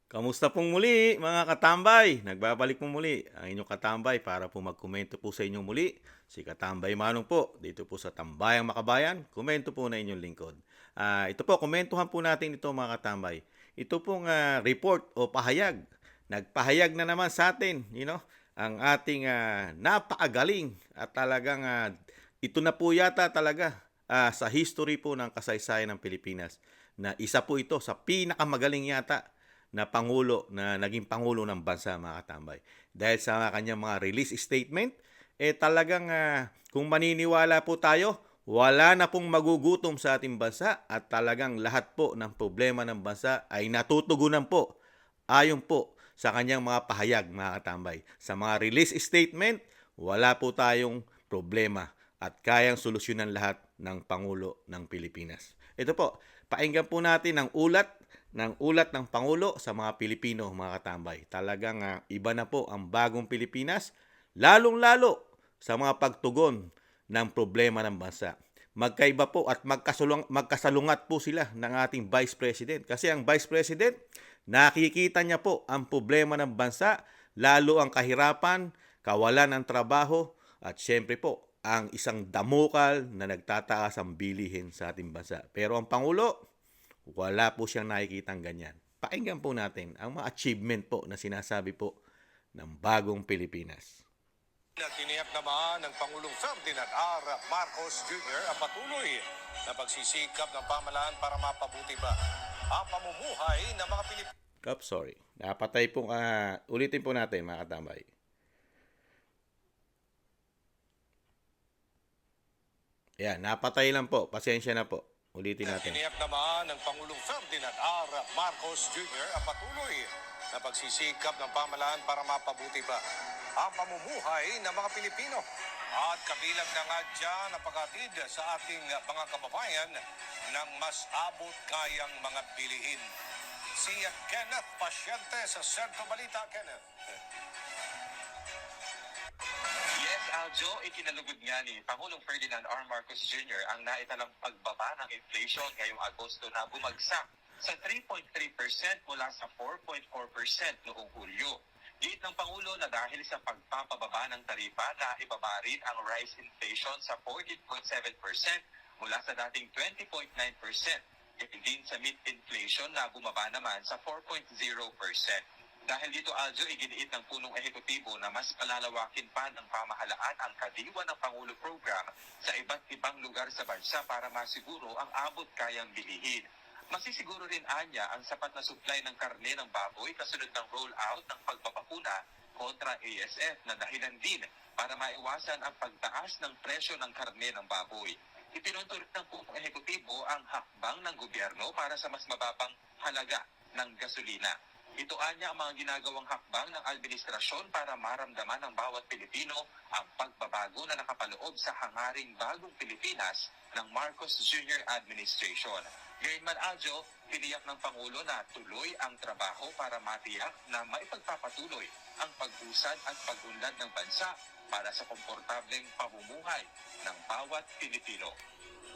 Kamusta pong muli mga katambay? Nagbabalik po muli ang inyong katambay para po magkomento po sa inyong muli. Si Katambay Manong po, dito po sa Tambayang Makabayan, komento po na inyong lingkod. Ito po, komentuhan po natin ito mga katambay. Ito pong report o pahayag. Nagpahayag na naman sa atin, ang ating napakagaling at talagang ito na po yata talaga sa history po ng kasaysayan ng Pilipinas na isa po ito sa pinakamagaling yata na pangulo na naging pangulo ng bansa mga katambay. Dahil sa kanyang mga release statement, talagang kung maniniwala po tayo, wala na pong magugutom sa ating bansa at talagang lahat po ng problema ng bansa ay natutugunan po ayon po sa kanyang mga pahayag mga katambay. Sa mga release statement, wala po tayong problema at kayang solusyonan lahat ng Pangulo ng Pilipinas. Ito po, pakinggan po natin ang ulat ng Pangulo sa mga Pilipino, mga katambay. Talagang iba na po ang bagong Pilipinas, lalong-lalo sa mga pagtugon ng problema ng bansa. Magkaiba po at magkasalungat po sila ng ating Vice President. Kasi ang Vice President, nakikita niya po ang problema ng bansa, lalo ang kahirapan, kawalan ng trabaho, at syempre po, ang isang damukal na nagtataas ang bilihin sa ating bansa. Pero ang Pangulo, wala po siyang nakikitang ganyan. Pakinggan po natin ang mga achievement po na sinasabi po ng bagong Pilipinas. Tiniyak naman ng Pangulong Ferdinand R. Marcos Jr. ang patuloy na pagsisikap ng pamahalaan para mapabuti ba ang pamumuhay ng mga Pilipino. Sorry. Napatay po, ulitin po natin mga katambay. Yan, napatay lang po. Pasensya na po. Ulitin natin. Tiniyak naman ng Pangulong Ferdinand R. Marcos Jr. ang patuloy na pagsisikap ng pamahalaan para mapabuti ba ang pamumuhay ng mga Pilipino. At kabilang na nga dyan ang paghatid sa ating mga kababayan ng mas abot kayang mga bilihin. Si Kenneth Pasyente sa Sentro Balita. Kenneth. Yes, Aljo, ikinalugod nga ni Pangulong Ferdinand R. Marcos Jr. ang naitalang pagbaba ng inflation ngayong Agosto na bumagsak sa 3.3% mula sa 4.4% noong Hulyo. Giit ng Pangulo na dahil sa pagpapababa ng taripa na ibaba rin ang rice inflation sa 14.7% mula sa dating 20.9%. Gayon din sa meat inflation na bumaba naman sa 4.0%. Dahil dito, Aljo, iginiit ng punong ehekutibo na mas palalawakin pa ng pamahalaan ang Kadiwa ng Pangulo program sa iba't ibang lugar sa bansa para masiguro ang abot kayang bilihin. Masisiguro rin anya ang sapat na supply ng karne ng baboy kasunod ng roll-out ng pagpapakuna kontra ASF na dahilan din para maiwasan ang pagtaas ng presyo ng karne ng baboy. Itinutuloy ng punong ehekutibo ang hakbang ng gobyerno para sa mas mababang halaga ng gasolina. Ito anya ang mga ginagawang hakbang ng administrasyon para maramdaman ng bawat Pilipino ang pagbabago na nakapaloob sa hangaring bagong Pilipinas ng Marcos Jr. Administration. Gayunman, Aljo, tiniyak ng Pangulo na tuloy ang trabaho para matiyak na maipagpapatuloy ang pag-usad at pag-unlad ng bansa para sa komportableng pamumuhay ng bawat Pilipino.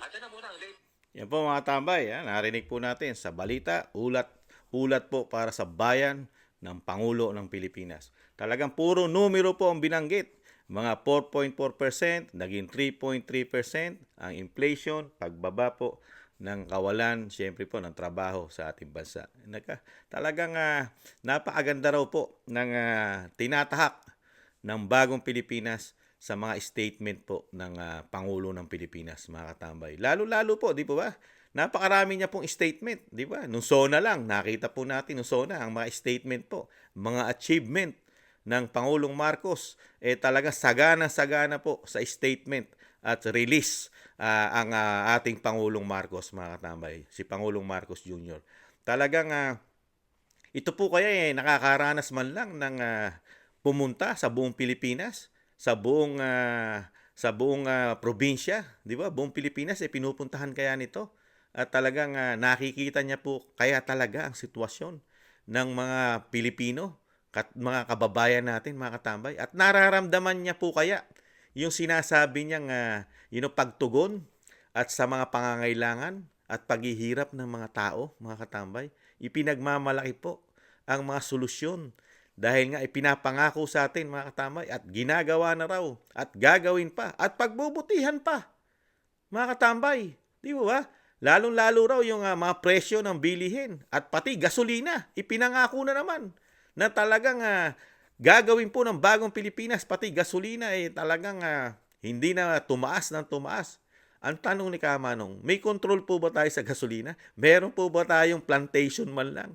At na muna ang Yan po mga tambay, narinig po natin sa balita, ulat po para sa bayan ng Pangulo ng Pilipinas. Talagang puro numero po ang binanggit. Mga 4.4%, naging 3.3% ang inflation, pagbaba po ng kawalan, siyempre po, ng trabaho sa ating bansa. Talagang napakaganda raw po ng tinatahak ng bagong Pilipinas sa mga statement po ng Pangulo ng Pilipinas, mga katambay. Lalo-lalo po, di po ba? Napakarami niya pong statement, di ba? Nung SONA lang, nakita po natin nung SONA ang mga statement po, mga achievement ng Pangulong Marcos, talaga sagana-sagana po sa statement at release ang ating Pangulong Marcos, mga katambay, si Pangulong Marcos Jr. Talagang ito po kaya nakakaranas man lang ng pumunta sa buong Pilipinas, sa buong probinsya, 'di ba? Buong Pilipinas pinupuntahan kaya nito. At talagang nakikita niya po kaya talaga ang sitwasyon ng mga Pilipino, mga kababayan natin, mga katambay. At nararamdaman niya po kaya yung sinasabi niyang pagtugon at sa mga pangangailangan at paghihirap ng mga tao, mga katambay. Ipinagmamalaki po ang mga solusyon. Dahil nga ipinapangako sa atin mga katambay at ginagawa na raw at gagawin pa at pagbubutihan pa mga katambay. Di ba? Lalong-lalo raw yung mga presyo ng bilihin at pati gasolina. Ipinangako na naman na talagang gagawin po ng bagong Pilipinas, pati gasolina talagang hindi na tumaas ng tumaas. Ang tanong ni Kamanong, may control po ba tayo sa gasolina? Meron po ba tayong plantation man lang?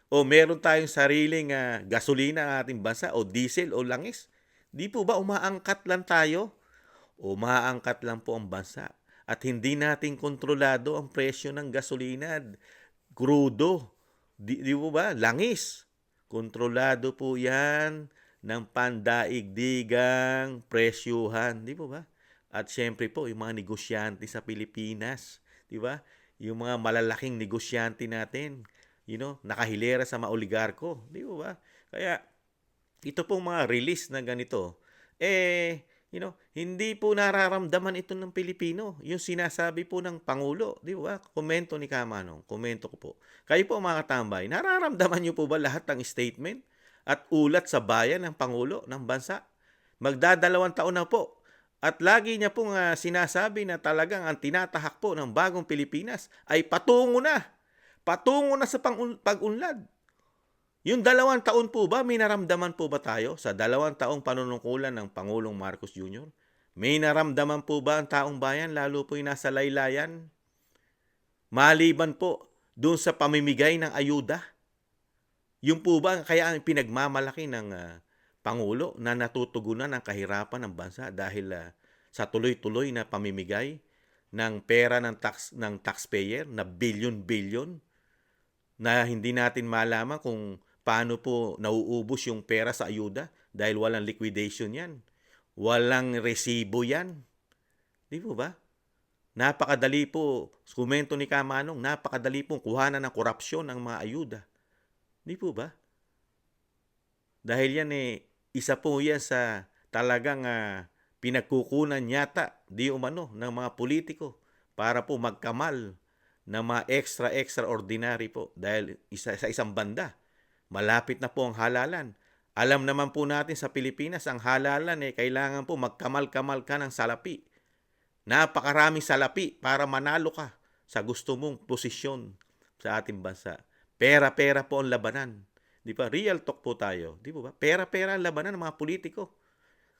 O meron tayong sariling gasolina ang ating bansa o diesel o langis? Di po ba umaangkat lang tayo? Umaangkat lang po ang bansa at hindi natin kontrolado ang presyo ng gasolina, crudo, di po ba? Langis. Kontrolado po yan ng pandaigdigang presyuhan, di po ba? At syempre po, yung mga negosyante sa Pilipinas, di ba? Yung mga malalaking negosyante natin, nakahilera sa mga oligarko, di ba? Kaya, ito pong mga release na ganito, hindi po nararamdaman ito ng Pilipino. Yung sinasabi po ng Pangulo, di ba? Komento ni Kamanong, komento ko po. Kayo po mga katambay, nararamdaman niyo po ba lahat ng statement at ulat sa bayan ng Pangulo ng bansa? Magdadalawang taon na po. At lagi niya pong sinasabi na talagang ang tinatahak po ng bagong Pilipinas ay patungo na sa pag-unlad. Yung 2 taon po ba, may naramdaman po ba tayo sa 2 taong panunungkulan ng Pangulong Marcos Jr.? May naramdaman po ba ang taong bayan, lalo po yung nasa laylayan? Maliban po doon sa pamimigay ng ayuda? Yung po ba kaya ang pinagmamalaki ng Pangulo na natutugunan ang kahirapan ng bansa dahil sa tuloy-tuloy na pamimigay ng pera ng taxpayer na bilyon-bilyon na hindi natin malaman kung paano po nauubos yung pera sa ayuda dahil walang liquidation yan. Walang resibo yan. Di po ba? Napakadali po, komento ni Kamanong, napakadali pong kuhanan ng korupsyon ng mga ayuda. Di po ba? Dahil yan isa po yan sa talagang pinagkukunan yata di umano ng mga politiko para po magkamal ng mga extraordinary po dahil sa isang banda malapit na po ang halalan. Alam naman po natin sa Pilipinas ang halalan kailangan po magkamal-kamal ka ng salapi. Napakaraming salapi para manalo ka sa gusto mong posisyon sa ating bansa. Pera-pera po ang labanan. Di ba? Real talk po tayo. Di ba? Pera-pera ang labanan ng mga politiko.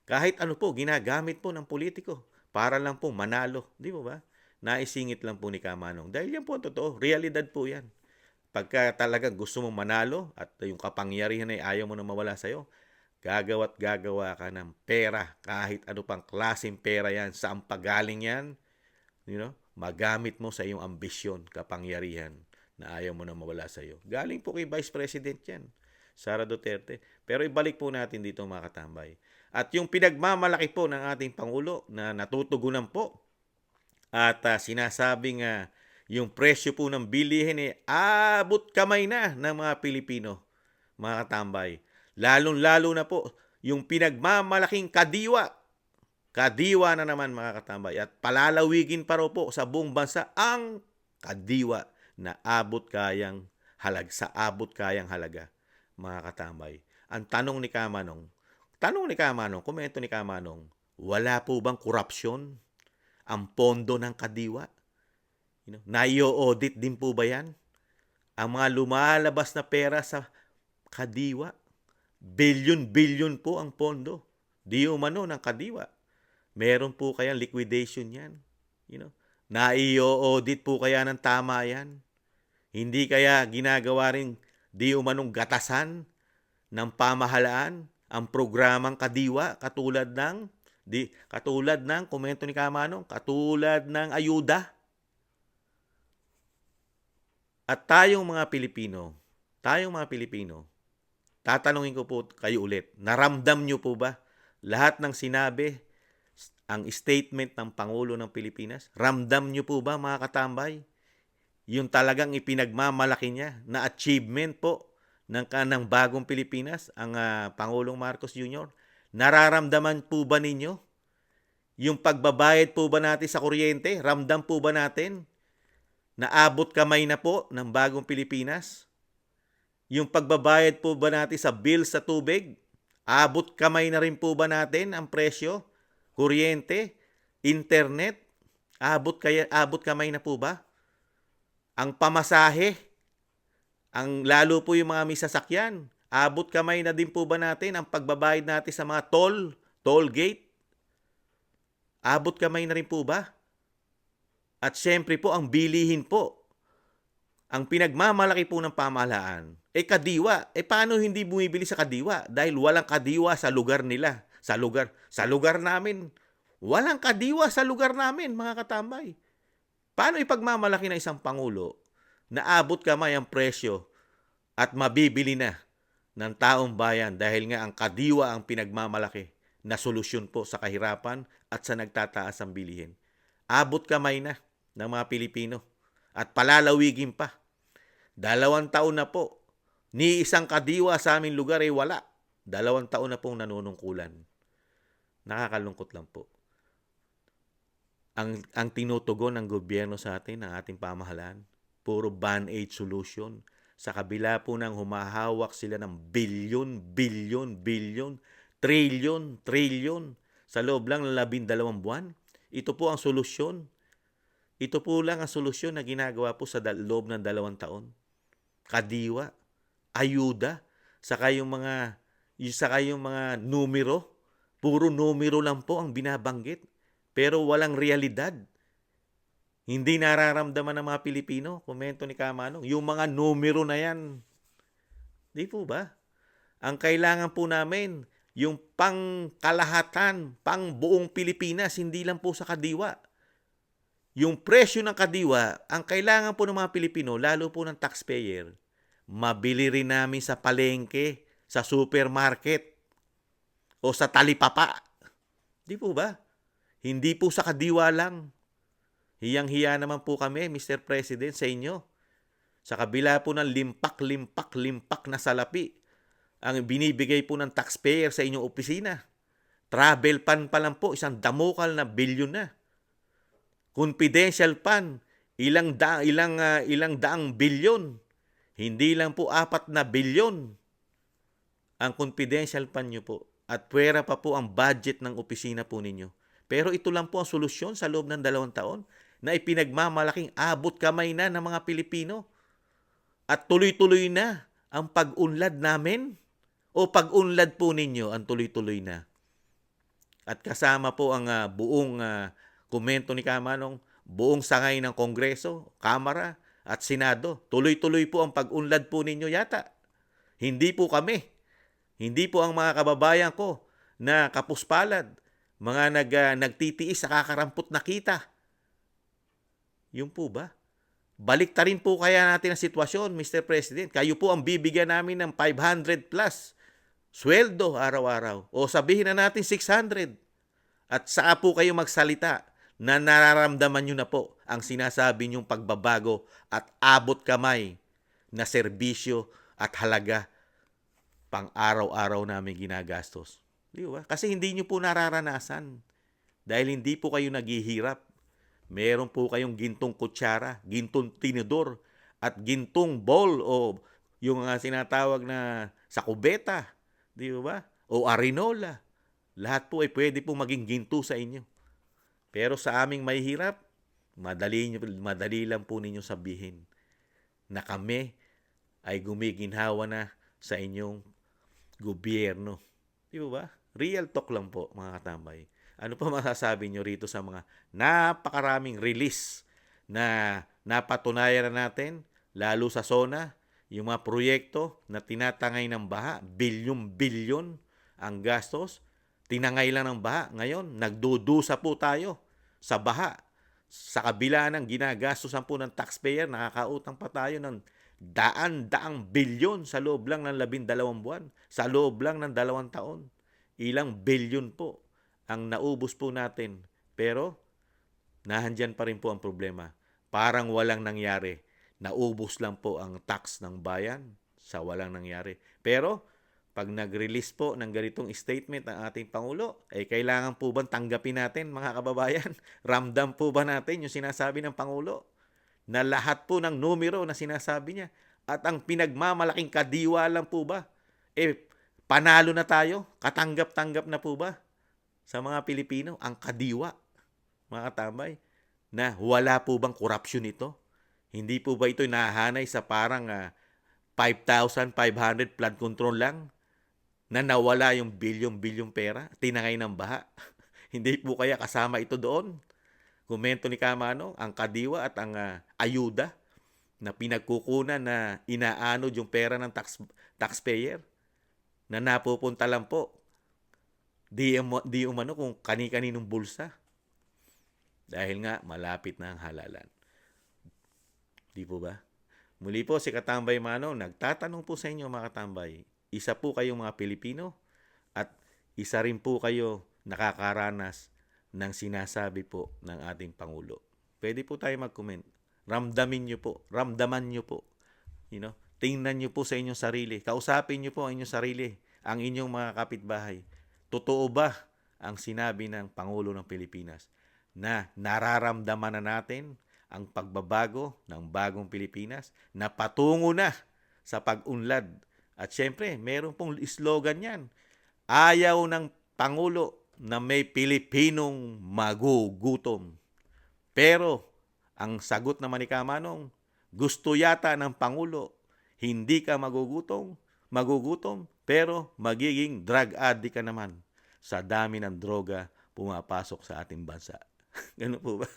Kahit ano po, ginagamit po ng politiko para lang po manalo. Di ba? Naisingit lang po ni Kamanong. Dahil yan po ang totoo. Realidad po yan. Pagka talagang gusto mong manalo at yung kapangyarihan ay ayaw mo na mawala sa'yo, gagawa't gagawa ka ng pera. Kahit ano pang klaseng pera yan, saan pagaling yan, magamit mo sa iyong ambisyon, kapangyarihan na ayaw mo na mawala sa'yo. Galing po kay Vice President yan, Sara Duterte. Pero ibalik po natin dito mga katambay. At yung pinagmamalaki po ng ating Pangulo na natutugunan po at sinasabing yung presyo po ng bilihin abot kamay na ng mga Pilipino, mga katambay. Lalong-lalo na po yung pinagmamalaking kadiwa. Kadiwa na naman mga katambay. At palalawigin pa raw po sa buong bansa ang kadiwa na abot kayang halaga, mga katambay. Ang tanong ni Kamanong, komento ni Kamanong, wala po bang korupsyon ang pondo ng kadiwa? Nai-audit din po ba yan? Ang mga lumalabas na pera sa kadiwa, bilyon-bilyon po ang pondo. Di umano ng kadiwa. Meron po kayang liquidation yan. Nai-audit po kaya ng tama yan? Hindi kaya ginagawa rin di umanong gatasan ng pamahalaan ang programang kadiwa katulad ng komento ni Kamanong, katulad ng ayuda? At tayong mga Pilipino, tatanungin ko po kayo ulit, naramdam nyo po ba lahat ng sinabi, ang statement ng Pangulo ng Pilipinas? Ramdam nyo po ba mga katambay? Yung talagang ipinagmamalaki niya na achievement po ng bagong Pilipinas, ang Pangulong Marcos Jr. Nararamdaman po ba ninyo? Yung pagbabayad po ba natin sa kuryente? Ramdam po ba natin? Naabot kamay na po ng bagong Pilipinas? Yung pagbabayad po ba natin sa bill sa tubig? Abot kamay na rin po ba natin ang presyo? Kuryente? Internet? Abot kamay na po ba? Ang pamasahe? Lalo po yung mga may sasakyan? Abot kamay na din po ba natin ang pagbabayad natin sa mga toll gate? Abot kamay na rin po ba? At syempre po, ang bilihin po, ang pinagmamalaki po ng pamahalaan, kadiwa. Paano hindi bumibili sa kadiwa? Dahil walang kadiwa sa lugar nila. Sa lugar namin. Walang kadiwa sa lugar namin, mga katambay. Paano ipagmamalaki ng isang pangulo na abot kamay ang presyo at mabibili na ng taong bayan dahil nga ang kadiwa ang pinagmamalaki na solusyon po sa kahirapan at sa nagtataas ang bilihin. Abot kamay na ng mga Pilipino at palalawigin pa. 2 taon na po. Ni isang kadiwa sa aming lugar ay wala. 2 taon na pong nanunungkulan. Nakakalungkot lang po. Ang tinutugon ng gobyerno sa atin, ng ating pamahalaan, puro band-aid solution. Sa kabila po ng humahawak sila ng bilyon, trilyon sa loob lang ng 12 buwan. Ito po ang solusyon. Ito po lang ang solusyon na ginagawa po sa loob ng 2 taon. Kadiwa, ayuda, saka yung mga numero, puro numero lang po ang binabanggit, pero walang realidad. Hindi nararamdaman ng mga Pilipino, komento ni Kamanong, yung mga numero na yan. Di po ba? Ang kailangan po namin, yung pangkalahatan, pang buong Pilipinas, hindi lang po sa kadiwa. Yung presyo ng kadiwa, ang kailangan po ng mga Pilipino, lalo po ng taxpayer, mabili rin namin sa palengke, sa supermarket, o sa talipapa. Di po ba? Hindi po sa kadiwa lang. Hiyang-hiya naman po kami, Mr. President, sa inyo. Sa kabila po ng limpak na salapi, ang binibigay po ng taxpayer sa inyong opisina. Travel pan pa lang po, isang damukal na bilyon na. Confidential fund, ilang daang bilyon. Hindi lang po 4 na bilyon ang confidential fund nyo po. At pwera pa po ang budget ng opisina po ninyo. Pero ito lang po ang solusyon sa loob ng 2 taon na ipinagmamalaking abot kamay na ng mga Pilipino. At tuloy-tuloy na ang pag-unlad namin o pag-unlad po ninyo ang tuloy-tuloy na. At kasama po ang buong komento ni Kamanong, buong sangay ng Kongreso, Kamara at Senado. Tuloy-tuloy po ang pag-unlad po ninyo yata. Hindi po kami. Hindi po ang mga kababayan ko na kapuspalad, mga nagtitiis sa kakarampot na kita. Yung po ba? Baliktarin po kaya natin ang sitwasyon, Mr. President. Kayo po ang bibigyan namin ng 500 plus sweldo araw-araw. O sabihin na natin 600. At saan po kayo magsalita na nararamdaman nyo na po ang sinasabi nyong pagbabago at abot kamay na serbisyo at halaga pang araw-araw namin ginagastos. Di ba? Kasi hindi nyo po nararanasan. Dahil hindi po kayo naghihirap. Meron po kayong gintong kutsara, gintong tinidor, at gintong bowl o yung sinatawag na sa kubeta. Di ba? O arinola. Lahat po ay pwede po maging ginto sa inyo. Pero sa aming mahihirap, madali lang po ninyo sabihin na kami ay gumiginhawa na sa inyong gobyerno. Di ba? Real talk lang po, mga katambay. Ano pa masasabi nyo rito sa mga napakaraming release na napatunayan na natin, lalo sa SONA, yung mga proyekto na tinatangay ng baha, bilyon-bilyon ang gastos, tinangay lang ng baha. Ngayon, nagdudusa po tayo sa baha. Sa kabila ng ginagastosan po ng taxpayer, nakakautang pa tayo ng daang bilyon sa loob lang ng 12 buwan, sa loob lang ng 2 taon. Ilang bilyon po ang naubos po natin. Pero, nahandyan pa rin po ang problema. Parang walang nangyari. Naubos lang po ang tax ng bayan sa walang nangyari. Pero, pag nag-release po ng ganitong statement ng ating Pangulo, kailangan po ba tanggapin natin, mga kababayan? Ramdam po ba natin yung sinasabi ng Pangulo? Na lahat po ng numero na sinasabi niya, at ang pinagmamalaking kadiwa lang po ba? Panalo na tayo? Katanggap-tanggap na po ba sa mga Pilipino ang kadiwa, mga katambay, na wala po bang korupsyon ito? Hindi po ba ito nahanay sa parang 5,500 flood control lang na nawala yung bilyong-bilyong pera, tinangay ng baha? Hindi po kaya kasama ito doon? Komento ni Kamano, ang kadiwa at ang ayuda na pinagkukunan na inaanod yung pera ng taxpayer na napupunta lang po di umano kung kani-kaninong bulsa. Dahil nga malapit na ang halalan. Di po ba? Muli po si Katambay Manong nagtatanong po sa inyo mga katambay. Isa po kayong mga Pilipino at isa rin po kayo nakakaranas ng sinasabi po ng ating Pangulo. Pwede po tayo mag-comment. Ramdaman nyo po. Tingnan nyo po sa inyong sarili. Kausapin nyo po ang inyong sarili, ang inyong mga kapitbahay. Totoo ba ang sinabi ng Pangulo ng Pilipinas na nararamdaman na natin ang pagbabago ng bagong Pilipinas na patungo na sa pag-unlad? At syempre, meron pong slogan yan. Ayaw ng Pangulo na may Pilipinong magugutom. Pero, ang sagot naman ni Kamanong, gusto yata ng Pangulo, hindi ka magugutom, pero magiging drug addict ka naman sa dami ng droga pumapasok sa ating bansa. Ganun po ba?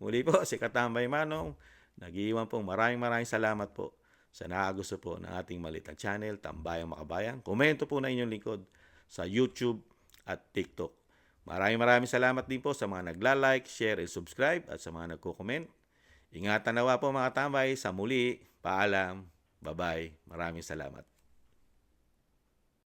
Muli po, si Katambay Manong, nag-iwan pong maraming salamat po sa nakagusto po ng ating maliit na channel, Tambayang Makabayan. Komento po na inyong lingkod sa YouTube at TikTok. Maraming salamat din po sa mga nagla-like, share, and subscribe at sa mga nagko-comment. Ingatan nawa po mga tambay. Sa muli, paalam, bye-bye. Maraming salamat.